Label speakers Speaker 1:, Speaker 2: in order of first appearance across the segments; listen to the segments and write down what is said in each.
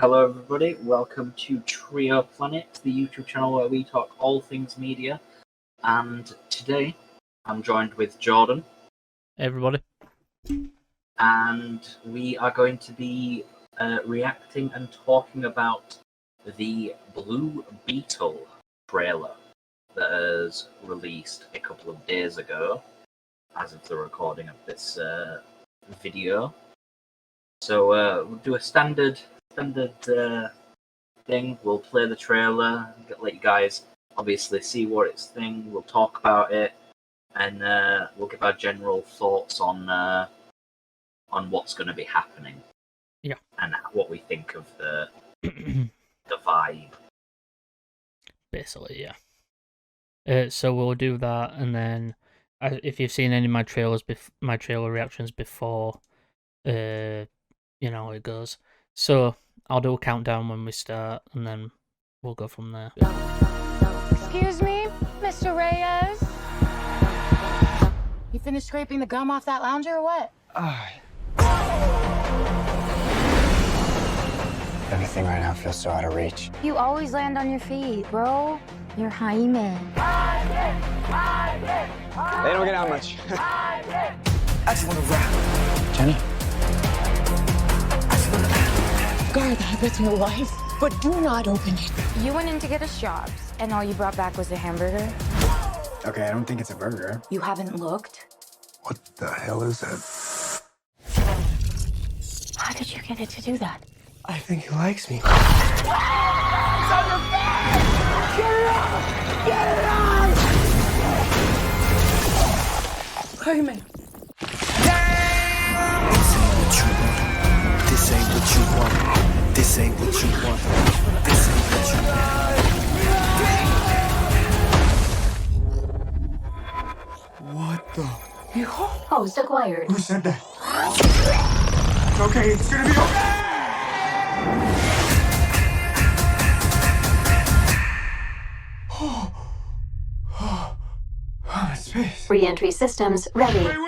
Speaker 1: Hello, everybody. Welcome to Trio Planet, the YouTube channel where we talk all things media. And today, I'm joined with Jordan.
Speaker 2: Hey, everybody.
Speaker 1: And we are going to be reacting and talking about the Blue Beetle trailer that was released a couple of days ago, as of the recording of this video. So we'll do a standard thing. We'll play the trailer, let you guys obviously see what it's thing. We'll talk about it, and we'll give our general thoughts on what's going to be happening.
Speaker 2: Yeah,
Speaker 1: and what we think of the the vibe.
Speaker 2: Basically, yeah. So we'll do that, and then if you've seen any of my trailers, my trailer reactions before, you know how it goes. So I'll do a countdown when we start, and then we'll go from there.
Speaker 3: Excuse me, Mr. Reyes? You finished scraping the gum off that lounger or what?
Speaker 4: Everything right now feels so out of reach.
Speaker 3: You always land on your feet, bro. You're Jaime.
Speaker 4: They don't get out much. I just want to rap. Jenny?
Speaker 3: Guard that, that's my wife. But do not open it.
Speaker 5: You went in to get us jobs, and all you brought back was a hamburger?
Speaker 4: Okay, I don't think it's a burger.
Speaker 3: You haven't looked?
Speaker 6: What the hell is that?
Speaker 3: How did you get it to do that?
Speaker 4: I think he likes me.
Speaker 3: Jaime.
Speaker 6: This ain't what you want. This ain't what you want. This ain't what you want. What the?
Speaker 3: Host acquired.
Speaker 4: Who said that? It's okay, it's gonna be okay! Space.
Speaker 3: Re-entry systems ready.
Speaker 6: Wait, no!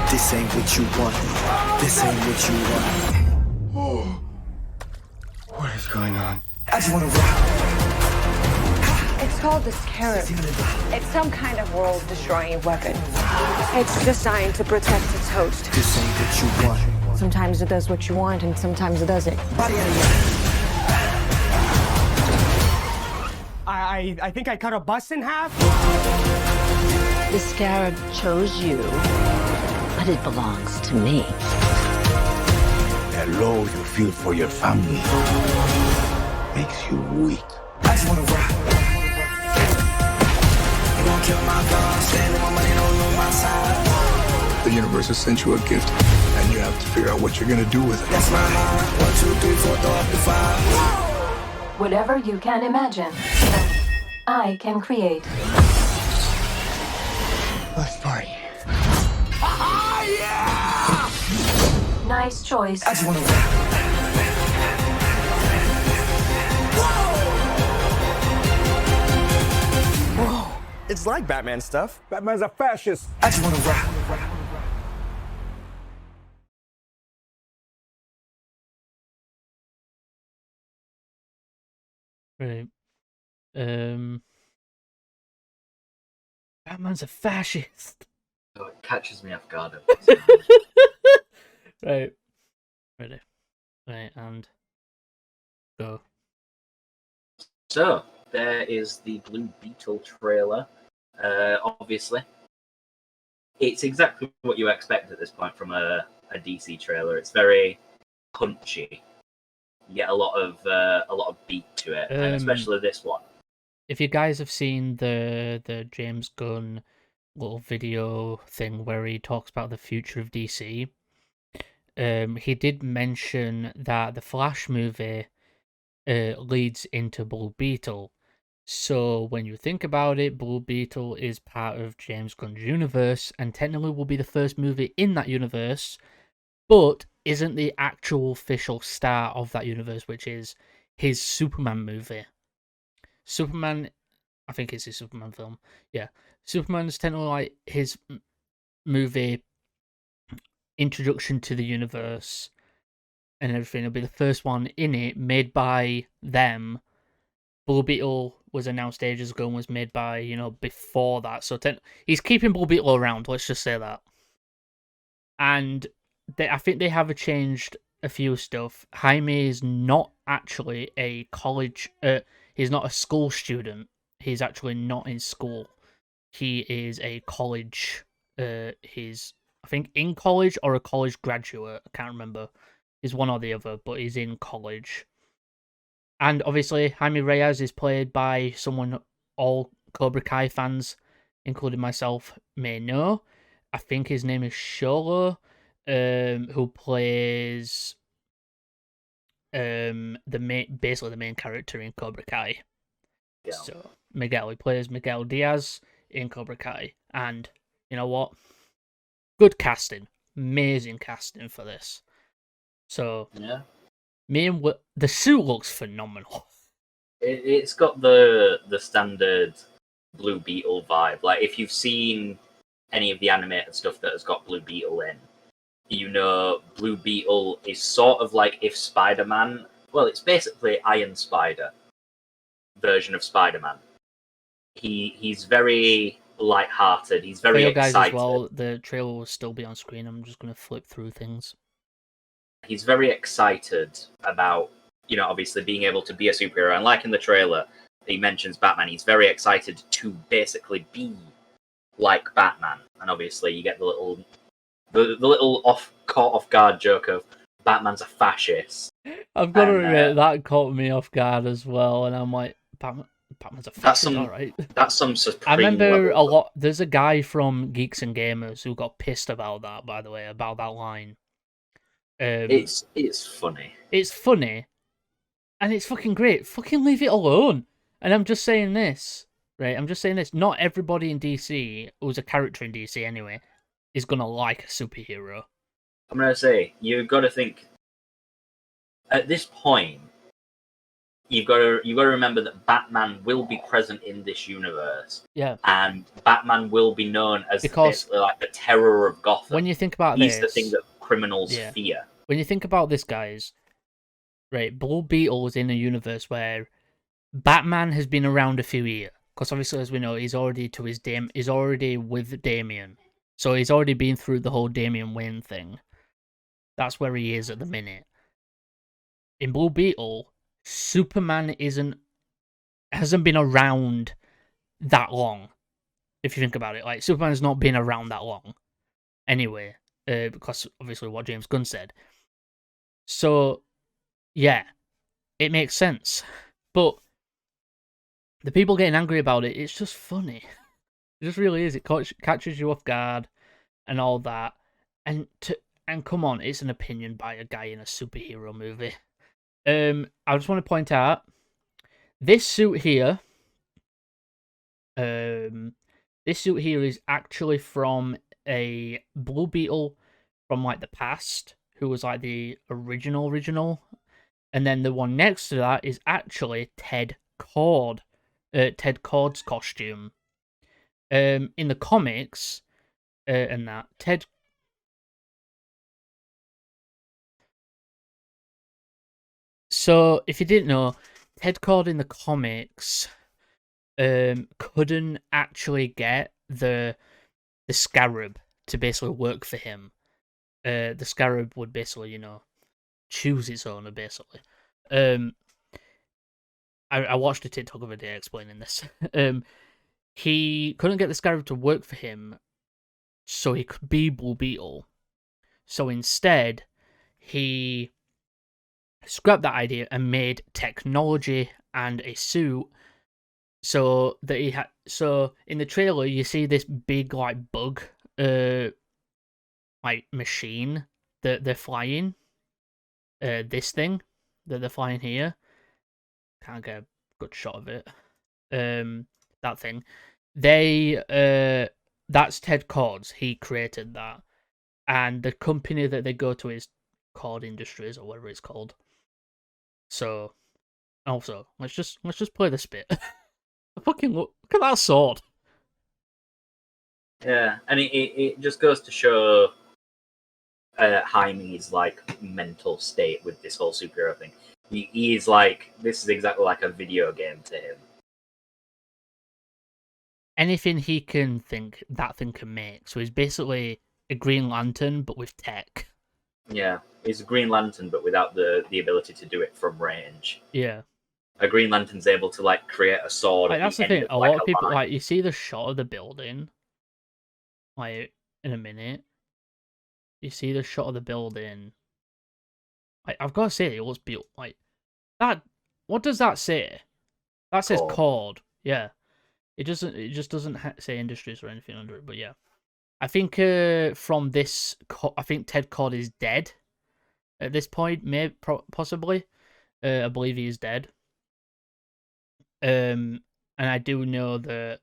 Speaker 6: This ain't what you want. This ain't what you want.
Speaker 4: Oh. What is going on? I just want to rap.
Speaker 7: It's called the Scarab. It's some kind of world-destroying weapon. It's designed to protect its host.
Speaker 6: This ain't what you want.
Speaker 7: Sometimes it does what you want, and sometimes it doesn't.
Speaker 8: I think I cut a bus in half.
Speaker 9: The Scarab chose you, but it belongs to me.
Speaker 6: That low you feel for your family makes you weak.
Speaker 4: I just want to rap.
Speaker 6: The universe has sent you a gift, and you have to figure out what you're gonna do with it.
Speaker 4: That's my mind. 1, 2, 3, 4, throw up the 5.
Speaker 3: Whatever you can imagine, I can create.
Speaker 4: Let's party.
Speaker 3: Nice choice.
Speaker 4: I just want to rap.
Speaker 8: Whoa, it's like Batman stuff. Batman's a fascist.
Speaker 4: I just want to rap.
Speaker 2: Right. Batman's a fascist.
Speaker 1: So it catches me off guard.
Speaker 2: Right. Ready. Right, and go.
Speaker 1: So there is the Blue Beetle trailer. Obviously, it's exactly what you expect at this point from a DC trailer. It's very punchy. You get a lot of beat to it, and especially this one.
Speaker 2: If you guys have seen the James Gunn little video thing where he talks about the future of DC, he did mention that the Flash movie leads into Blue Beetle. So when you think about it, Blue Beetle is part of James Gunn's universe, and technically will be the first movie in that universe, but isn't the actual official star of that universe, which is his Superman movie. Superman, I think it's his Superman film. Yeah, Superman's technically like his movie introduction to the universe, and everything. It'll be the first one in it made by them. Blue Beetle was announced ages ago and was made by, before that. So he's keeping Blue Beetle around, let's just say that. And I think they have changed a few stuff. Jaime is not actually a college, he's not a school student. He's actually not in school. He is a college, he's, I think, in college or a college graduate. I can't remember. He's one or the other, but he's in college. And obviously, Jaime Reyes is played by someone all Cobra Kai fans, including myself, may know. I think his name is Sholo, who plays basically the main character in Cobra Kai. Yeah. So Miguel, he plays Miguel Diaz in Cobra Kai, and you know what? Good casting, amazing casting for this. So
Speaker 1: yeah.
Speaker 2: The suit looks phenomenal.
Speaker 1: It's got the standard Blue Beetle vibe. Like, if you've seen any of the animated stuff that has got Blue Beetle in, Blue Beetle is sort of like if Spider-Man... Well, it's basically Iron Spider version of Spider-Man. He's very light-hearted. He's very excited.
Speaker 2: Guys, as well, the trailer will still be on screen. I'm just going to flip through things.
Speaker 1: He's very excited about, obviously being able to be a superhero. And like in the trailer, he mentions Batman. He's very excited to basically be like Batman. And obviously you get the little caught off guard joke of Batman's a fascist.
Speaker 2: I've got to admit, that caught me off guard as well. And I'm like, Batman's a fascist, all right.
Speaker 1: That's some supreme
Speaker 2: I remember
Speaker 1: level.
Speaker 2: a lot. There's a guy from Geeks and Gamers who got pissed about that, by the way, about that line.
Speaker 1: It's funny.
Speaker 2: It's funny, and it's fucking great. Fucking leave it alone. And I'm just saying this, right? Not everybody in DC, who's a character in DC anyway, is gonna like a superhero.
Speaker 1: I'm gonna say, you've got to think. At this point, you've got to remember that Batman will be present in this universe.
Speaker 2: Yeah.
Speaker 1: And Batman will be known as basically like the terror of Gotham.
Speaker 2: When you think about
Speaker 1: He's the thing that criminals fear.
Speaker 2: When you think about this, guys, right, Blue Beetle is in a universe where Batman has been around a few years. Because obviously, as we know, he's already with Damian. So he's already been through the whole Damian Wayne thing. That's where he is at the minute. In Blue Beetle, Superman hasn't been around that long. If you think about it, like, Superman's not been around that long. Anyway, because obviously what James Gunn said. So, yeah, it makes sense. But the people getting angry about it, it's just funny. It just really is. It catches you off guard and all that. And come on, it's an opinion by a guy in a superhero movie. I just want to point out this suit here. This suit here is actually from a Blue Beetle from like the past, who was like the original. And then the one next to that is actually Ted Kord. Ted Kord's costume. In the comics, and that Ted. So, if you didn't know, Ted Kord in the comics couldn't actually get the Scarab to basically work for him. The Scarab would basically, choose its owner, basically. I watched a TikTok of a day explaining this. He couldn't get the Scarab to work for him, so he could be Blue Beetle. So instead, he scrapped that idea and made technology and a suit so that he had. So in the trailer, you see this big like bug, like machine that they're flying. This thing that they're flying here. Can't get a good shot of it. That thing. That's Ted Kord's. He created that, and the company that they go to is Kord Industries or whatever it's called. So, also, let's just play this bit. Fucking look at that sword.
Speaker 1: Yeah, and it just goes to show Jaime's like mental state with this whole superhero thing. He is like, this is exactly like a video game to him.
Speaker 2: Anything he can think, that thing can make. So he's basically a Green Lantern, but with tech.
Speaker 1: Yeah, he's a Green Lantern, but without the ability to do it from range.
Speaker 2: Yeah.
Speaker 1: A Green Lantern's able to like create a sword.
Speaker 2: Like, that's the thing. A lot of people, like, you see the shot of the building, like, in a minute. You see the shot of the building. Like, I've got to say, it was built like that. What does that say? That says Cord. Yeah. It just doesn't say Industries or anything under it. But yeah, I think from this, I think Ted Cord is dead at this point. Maybe possibly. I believe he is dead. And I do know that.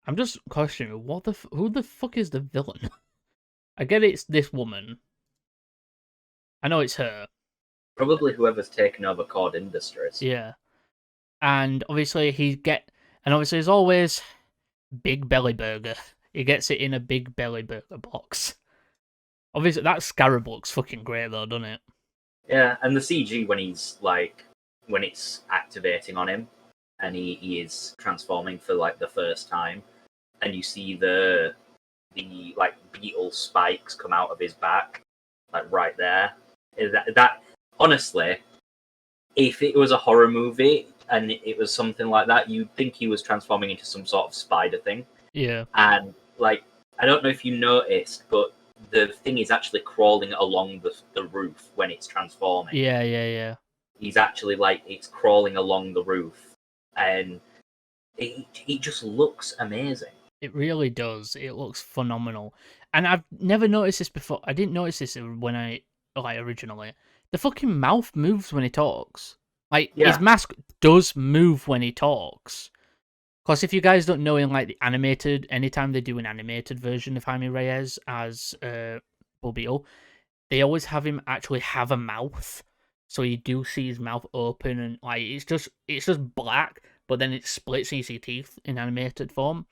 Speaker 2: I'm just questioning who the fuck is the villain? I get it's this woman. I know it's her.
Speaker 1: Probably whoever's taken over Cord Industries.
Speaker 2: Yeah. And obviously there's always Big Belly Burger. He gets it in a Big Belly Burger box. Obviously that Scarab looks fucking great though, doesn't it?
Speaker 1: Yeah, and the CG when it's activating on him and he is transforming for like the first time, and you see the like beetle spikes come out of his back, like right there. That honestly, if it was a horror movie and it was something like that, you'd think he was transforming into some sort of spider thing.
Speaker 2: Yeah.
Speaker 1: And like, I don't know if you noticed, but the thing is actually crawling along the roof when it's transforming.
Speaker 2: Yeah.
Speaker 1: He's actually like, it's crawling along the roof, and it just looks amazing.
Speaker 2: It really does. It looks phenomenal. And I've never noticed this before. I didn't notice this when I originally. The fucking mouth moves when he talks. Like, his mask does move when he talks. Because if you guys don't know, in like the animated, anytime they do an animated version of Jaime Reyes as Blue Beetle, they always have him actually have a mouth. So you do see his mouth open, and like it's just black, but then it splits and you see teeth in animated form.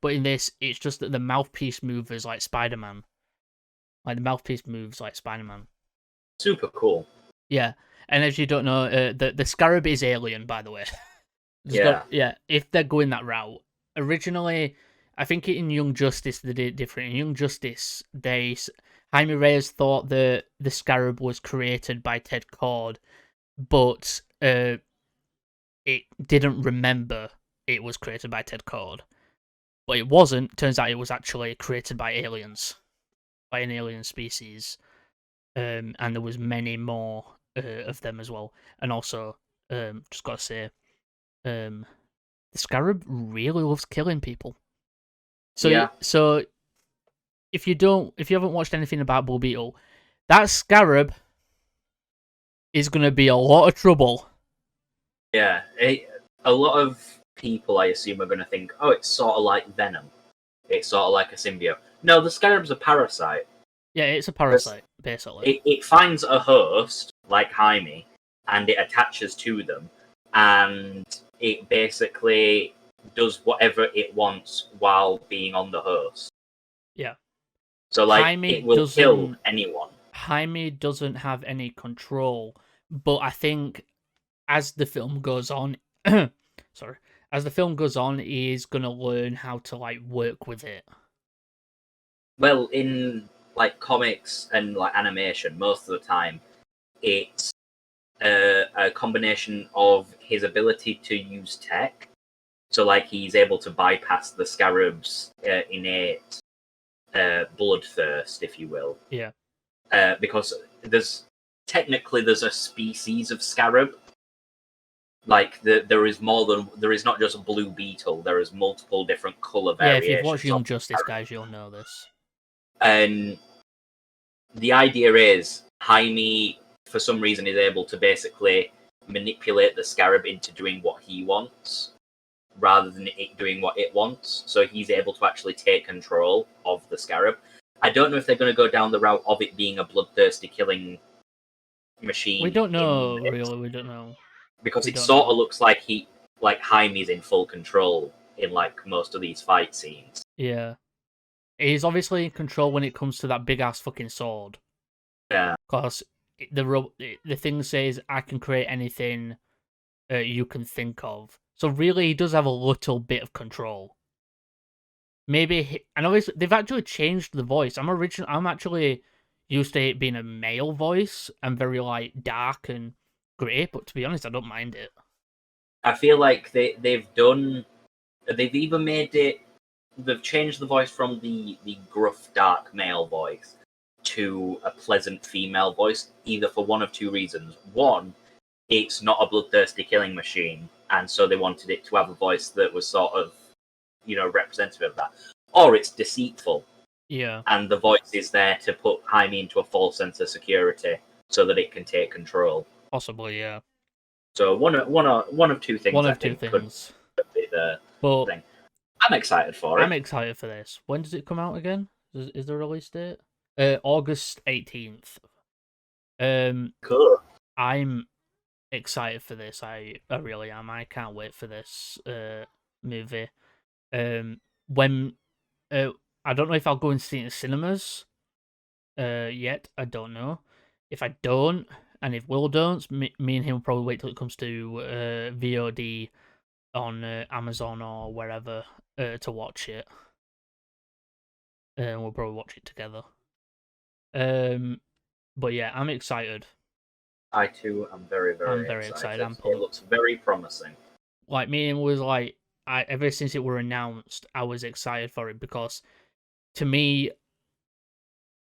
Speaker 2: But in this, it's just that the mouthpiece moves like Spider-Man. Like the mouthpiece moves like Spider-Man.
Speaker 1: Super cool.
Speaker 2: Yeah, and as you don't know, the Scarab is alien, by the way.
Speaker 1: Yeah.
Speaker 2: If they're going that route. Originally, I think in Young Justice they did it different. In Young Justice, Jaime Reyes thought the Scarab was created by Ted Cord, but it didn't remember it was created by Ted Cord. But it wasn't. Turns out it was actually created by aliens, by an alien species, and there was many more of them as well. And also, just gotta say, the Scarab really loves killing people. So if you haven't watched anything about Blue Beetle, that Scarab is gonna be a lot of trouble.
Speaker 1: Yeah, a lot of people, I assume, are going to think, oh, it's sort of like Venom. It's sort of like a symbiote. No, the Scarab's a parasite.
Speaker 2: Yeah, it's a parasite, basically.
Speaker 1: It finds a host, like Jaime, and it attaches to them, and it basically does whatever it wants while being on the host.
Speaker 2: Yeah.
Speaker 1: So, like, it will kill anyone.
Speaker 2: Jaime doesn't have any control, but I think as the film goes on... As the film goes on, he is going to learn how to, like, work with it.
Speaker 1: Well, in, like, comics and, like, animation, most of the time, it's a combination of his ability to use tech. So, like, he's able to bypass the Scarab's innate bloodthirst, if you will.
Speaker 2: Yeah.
Speaker 1: Because there's a species of Scarab. Like, there is not just a Blue Beetle, there is multiple different colour variations.
Speaker 2: Yeah, if you've watched Young Justice, guys, you'll know this.
Speaker 1: And the idea is, Jaime, for some reason, is able to basically manipulate the Scarab into doing what he wants, rather than it doing what it wants. So he's able to actually take control of the Scarab. I don't know if they're going to go down the route of it being a bloodthirsty killing machine.
Speaker 2: We don't know, really, we don't know.
Speaker 1: Because it sort of looks like Jaime's in full control in like most of these fight scenes.
Speaker 2: Yeah. He's obviously in control when it comes to that big ass fucking sword.
Speaker 1: Yeah.
Speaker 2: Because the thing says, I can create anything you can think of. So really, he does have a little bit of control. Maybe, I know they've actually changed the voice. I'm actually used to it being a male voice and very like dark and grey, but to be honest, I don't mind it.
Speaker 1: I feel like they've even made it. They've changed the voice from the gruff, dark male voice to a pleasant female voice, either for one of two reasons. One, it's not a bloodthirsty killing machine, and so they wanted it to have a voice that was sort of, representative of that. Or it's deceitful.
Speaker 2: Yeah.
Speaker 1: And the voice is there to put Jaime into a false sense of security so that it can take control.
Speaker 2: Possibly, yeah.
Speaker 1: So one of two things.
Speaker 2: One of two things.
Speaker 1: Could be the thing. I'm excited for it.
Speaker 2: I'm excited for this. When does it come out again? Is the release date? August 18th.
Speaker 1: Cool.
Speaker 2: I'm excited for this. I really am. I can't wait for this movie. When I don't know if I'll go and see it in cinemas yet. I don't know. If I don't, and if Will don't, me and him will probably wait till it comes to VOD on Amazon or wherever to watch it. We'll probably watch it together. But yeah, I'm excited.
Speaker 1: I too am very, very,
Speaker 2: excited.
Speaker 1: It looks very promising.
Speaker 2: Like, me and him was like, ever since it were announced, I was excited for it because, to me,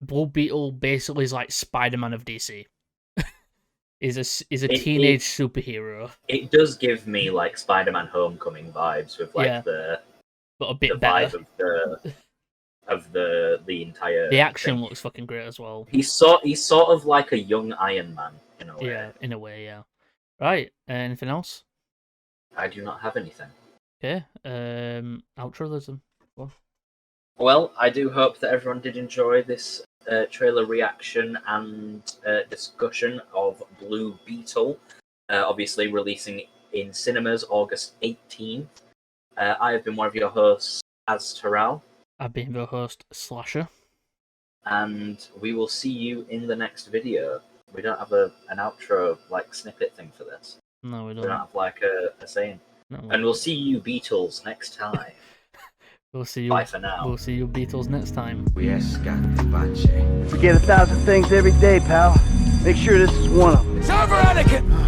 Speaker 2: Blue Beetle basically is like Spider-Man of DC. is a teenage superhero.
Speaker 1: It does give me like Spider-Man Homecoming vibes with like
Speaker 2: but a bit
Speaker 1: the
Speaker 2: better.
Speaker 1: vibe of the entire.
Speaker 2: The action
Speaker 1: thing.
Speaker 2: looks fucking great as well.
Speaker 1: He's sort of like a young Iron Man in a way.
Speaker 2: Yeah, in a way, yeah. Right. Anything else?
Speaker 1: I do not have anything.
Speaker 2: Okay. Outroism.
Speaker 1: Well, I do hope that everyone did enjoy this trailer reaction and discussion of Blue Beetle. Obviously releasing in cinemas August 18th. I have been one of your hosts, Azteral.
Speaker 2: I've been your host, Slasher.
Speaker 1: And we will see you in the next video. We don't have an outro like snippet thing for this.
Speaker 2: No, we don't.
Speaker 1: We don't have like a saying.
Speaker 2: No,
Speaker 1: and we'll see you Beatles next time.
Speaker 2: We'll see you.
Speaker 1: Bye for now.
Speaker 2: We'll see you Beatles next time.
Speaker 6: Forget 1,000 things every day, pal. Make sure this is one of them.
Speaker 4: It's over, Anakin!